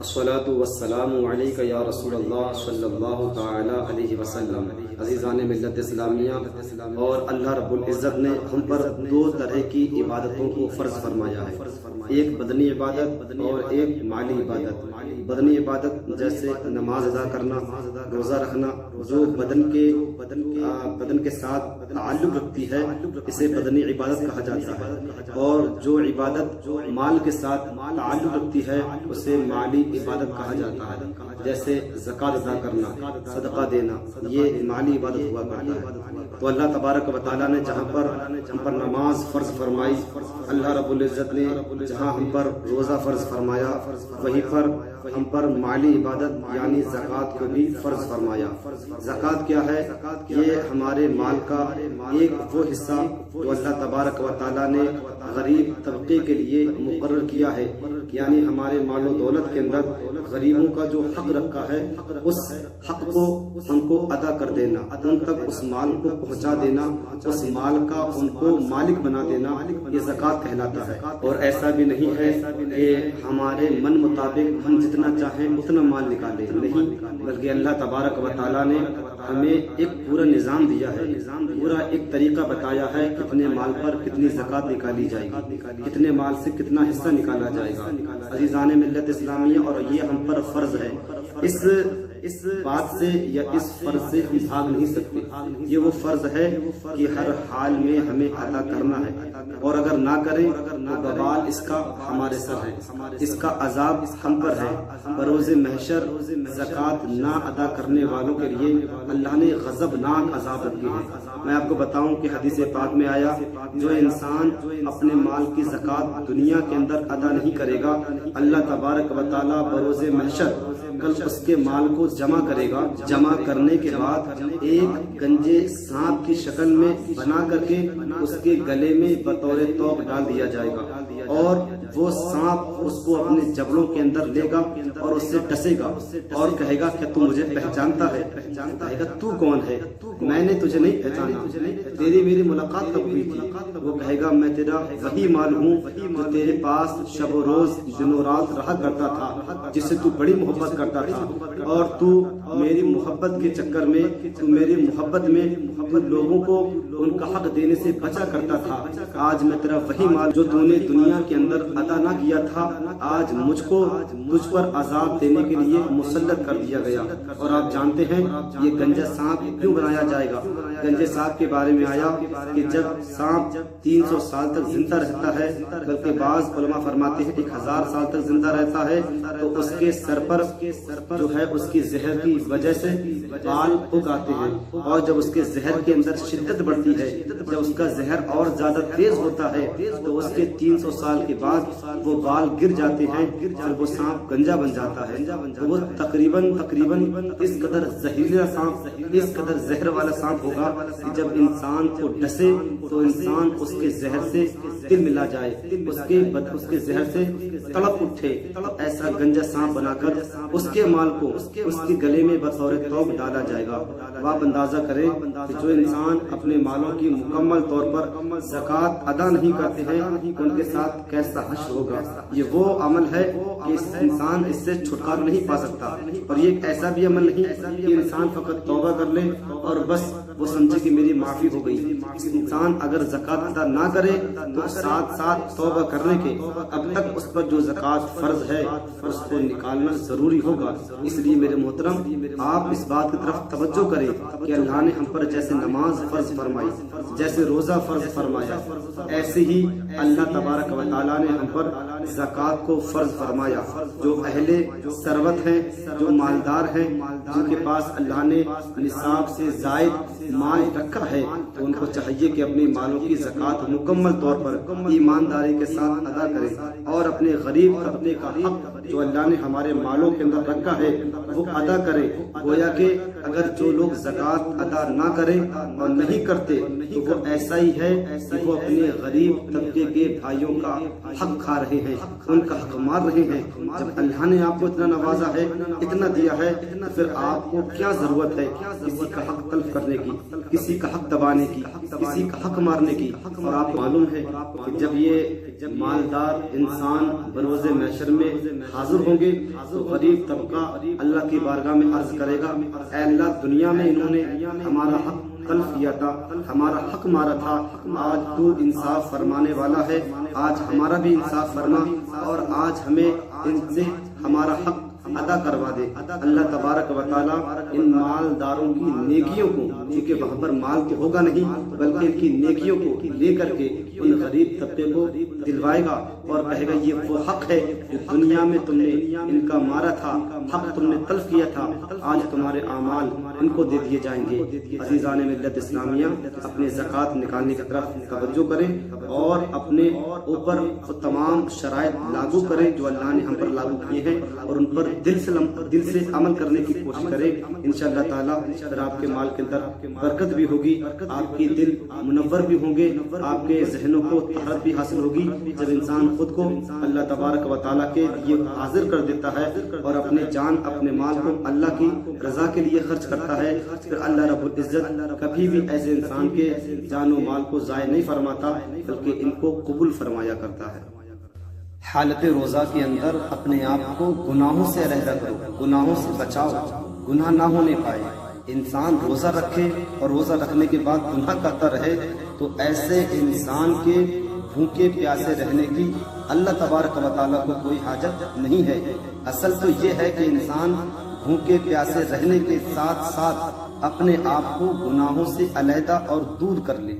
الصلاۃ والسلام علیک یا رسول اللہ صلی اللہ تعالی علیہ وسلم۔ عزیزان ملت اسلامیہ، اور اللہ رب العزت نے ہم پر دو طرح کی عبادتوں کو فرض فرمایا ہے، ایک بدنی عبادت اور ایک مالی عبادت۔ بدنی عبادت جیسے نماز ادا کرنا، روزہ رکھنا، جو بدن کے ساتھ تعلق رکھتی ہے اسے بدنی عبادت کہا جاتا ہے، اور جو عبادت مال کے ساتھ تعلق رکھتی ہے اسے مالی عبادت کہا جاتا ہے، جیسے زکوٰۃ ادا کرنا، صدقہ دینا، یہ مالی عبادت ہوا کرتا ہے۔ تو اللہ تبارک و تعالیٰ نے جہاں پر ہم پر نماز فرض فرمائی، اللہ رب العزت نے جہاں ہم پر روزہ فرض فرمایا، وہیں پر ہم پر مالی عبادت یعنی زکوٰۃ کو بھی فرض فرمایا۔ زکوٰۃ کیا ہے؟ یہ ہمارے مال کا ایک وہ حصہ جو اللہ تبارک و تعالیٰ نے غریب طبقے کے لیے مقرر کیا ہے، یعنی ہمارے مال و دولت کے اندر غریبوں کا جو حق رکھا ہے اس حق کو ہم کو ادا کر دینا، ان تک اس مال کو پہنچا دینا، اس مال کا ان کو مالک بنا دینا، یہ زکوٰۃ کہلاتا ہے۔ اور ایسا بھی نہیں ہے کہ ہمارے من مطابق ہم جتنا چاہیں اتنا مال نکالیں، نہیں، بلکہ اللہ تبارک و تعالیٰ نے ہمیں ایک پورا نظام دیا ہے، پورا ایک طریقہ بتایا ہے کتنے مال پر کتنی زکوٰۃ نکالی جائے گی، کتنے مال سے کتنا حصہ نکالا جائے گا۔ عزیزان ملت اسلامیہ، اور یہ ہم پر فرض ہے، اس بات سے یا اس فرض سے ہم بھاگ نہیں سکتے۔ یہ وہ فرض ہے کہ ہر حال میں ہمیں ادا کرنا ہے، اور اگر نہ کریں تو وبال اس کا ہمارے سر ہے، اس کا عذاب ہم پر ہے۔ بروز محشر زکوٰۃ نہ ادا کرنے والوں کے لیے اللہ نے غضبناک عذاب رکھے ہیں۔ میں آپ کو بتاؤں کہ حدیث پاک میں آیا، جو انسان اپنے مال کی زکوٰۃ دنیا کے اندر ادا نہیں کرے گا، اللہ تبارک و تعالیٰ بروز محشر کل اس کے مال کو جمع کرے گا، جمع کرنے کے بعد ایک گنجے سانپ کی شکل میں بنا کر کے اس کے گلے میں بطور توق ڈال دیا جائے گا، اور وہ سانپ اس کو اپنے جبڑوں کے اندر لے گا اور اس سے ڈسے گا اور کہے گا کہ تو مجھے پہچانتا ہے؟ کہے گا تو کون ہے؟ میں نے تجھے نہیں پہچانا، تیری میری ملاقات کب ہوئی تھی؟ وہ کہے گا میں تیرا وہی مال ہوں جو تیرے پاس شب و روز دن و رات رہا کرتا تھا، جس سے تو بڑی محبت کرتا تھا، اور تو میری محبت کے چکر میں، تو میری محبت میں لوگوں کو ان کا حق دینے سے بچا کرتا تھا۔ آج میں تیرا وہی مال جو تو نے دنیا کے اندر ادا نہ کیا تھا، آج مجھ کو تجھ پر عذاب دینے کے لیے مسلط کر دیا گیا۔ اور آپ جانتے ہیں یہ گنجا سانپ کیوں بنایا جائے گا؟ گنجے سانپ کے بارے میں آیا کہ جب سانپ 300 سال تک زندہ رہتا ہے، بلکہ بعض علماء فرماتے ہیں 1000 سال تک زندہ رہتا ہے، تو اس کے سر پر جو ہے اس کی زہر کی وجہ سے بال اگ آتے ہیں، اور جب اس کے زہر کے اندر شدت بڑھتی ہے، جب اس کا زہر اور زیادہ تیز ہوتا ہے، تو اس کے 300 سال کے بعد وہ بال گر جاتے ہیں اور وہ سانپ گنجا بن جاتا ہے۔ تو وہ تقریباً اس قدر زہریلا سانپ، اس قدر زہر والا سانپ ہوگا کہ جب انسان کو ڈسے تو انسان اس کے زہر سے دل ملا جائے، اس کے زہر سے تڑپ اٹھے۔ ایسا گنجا سانپ بنا کر اس کے مال کو اس کے گلے میں بطور توق ڈالا جائے گا۔ آپ اندازہ کریں کہ جو انسان اپنے مالوں کی مکمل طور پر زکوٰۃ ادا نہیں کرتے ہیں ان کے ساتھ کیسا حشر ہوگا۔ یہ وہ عمل ہے کہ انسان اس سے چھٹکارا نہیں پا سکتا، اور یہ ایک ایسا بھی عمل نہیں کہ انسان فقط توبہ کر لے اور بس وہ سمجھے کہ میری معافی ہو گئی۔ انسان اگر زکوٰۃ ادا نہ کرے تو ساتھ ساتھ توبہ کرنے کے اب تک اس پر جو زکوٰۃ فرض ہے اس کو نکالنا ضروری ہوگا۔ اس لیے میرے محترم، آپ اس بات کی طرف توجہ کریں کہ اللہ نے ہم پر جیسے نماز فرض فرمائی، جیسے روزہ فرض فرمایا، ایسے ہی اللہ تبارک و تعالیٰ نے ہم پر زکوٰۃ کو فرض فرمایا۔ جو اہل ثروت ہیں، جو مالدار ہیں، جن کے پاس اللہ نے نصاب سے زائد مال رکھا ہے، تو ان کو چاہیے کہ اپنے مالوں کی زکوٰۃ مکمل طور پر ایمانداری کے ساتھ ادا کریں، اور اپنے غریب طبقے کا حق جو اللہ نے ہمارے مالوں کے اندر رکھا ہے وہ ادا کریں۔ گویا کہ اگر جو لوگ زکوٰۃ ادا نہ کریں اور نہیں کرتے تو وہ ایسا ہی ہے کہ وہ اپنے غریب طبقے کے بھائیوں کا حق کھا رہے ہیں۔ ہیں، ان کا حق مار رہے ہیں۔ جب اللہ نے آپ کو اتنا نوازا ہے، اتنا دیا ہے، پھر آپ کو کیا ضرورت ہے کسی کا حق تلف کرنے کی، کسی کا حق دبانے کی، کسی کا حق مارنے کی؟ اور آپ کو معلوم ہے کہ جب یہ مالدار انسان بروز محشر میں حاضر ہوں گے تو غریب طبقہ اللہ کی بارگاہ میں عرض کرے گا، اے اللہ، دنیا میں انہوں نے ہمارا حق تلف کیا تھا، ہمارا حق مارا تھا، آج تو انصاف فرمانے والا ہے، آج ہمارا بھی انصاف فرما اور آج ہمیں ان سے ہمارا حق ادا کروا دے۔ اللہ تبارک و تعالیٰ ان مالداروں کی نیکیوں کو، کیونکہ وہاں پر مال تو ہوگا نہیں بلکہ ان کی نیکیوں کو لے کر کے ان غریب طبقے کو دلوائے گا اور کہے گا یہ وہ حق ہے جو دنیا میں تم نے ان کا مارا تھا، حق تم نے تلف کیا تھا، آج تمہارے اعمال ان کو دے دیے جائیں گے۔ عزیزان ملت اسلامیہ، اپنے زکوٰۃ نکالنے کی طرف توجہ کریں اور اپنے اوپر وہ تمام شرائط لاگو کریں جو اللہ نے ہم پر لاگو کیے ہیں اور ان پر دل سے عمل کرنے کی کوشش کریں۔ انشاءاللہ تعالیٰ پھر آپ کے مال کے اندر برکت بھی ہوگی، آپ کی دل منور بھی ہوں گے، آپ کے ذہنوں کو طہارت بھی حاصل ہوگی۔ جب انسان خود کو اللہ تبارک و تعالیٰ کے لیے حاضر کر دیتا ہے اور اپنے جان اپنے مال کو اللہ کی رضا کے لیے خرچ کرتا ہے، پھر اللہ رب العزت کبھی بھی ایسے انسان کے جان و مال کو ضائع نہیں فرماتا بلکہ ان کو قبول فرمایا کرتا ہے۔ حالت روزہ کے اندر اپنے آپ کو گناہوں سے علیحدہ کرو، گناہوں سے بچاؤ، گناہ نہ ہونے پائے۔ انسان روزہ رکھے اور روزہ رکھنے کے بعد گناہ کرتا رہے تو ایسے انسان کے بھوکے پیاسے رہنے کی اللہ تبارک و تعالیٰ کو کوئی حاجت نہیں ہے۔ اصل تو یہ ہے کہ انسان بھوکے پیاسے رہنے کے ساتھ ساتھ اپنے آپ کو گناہوں سے علیحدہ اور دور کر لے۔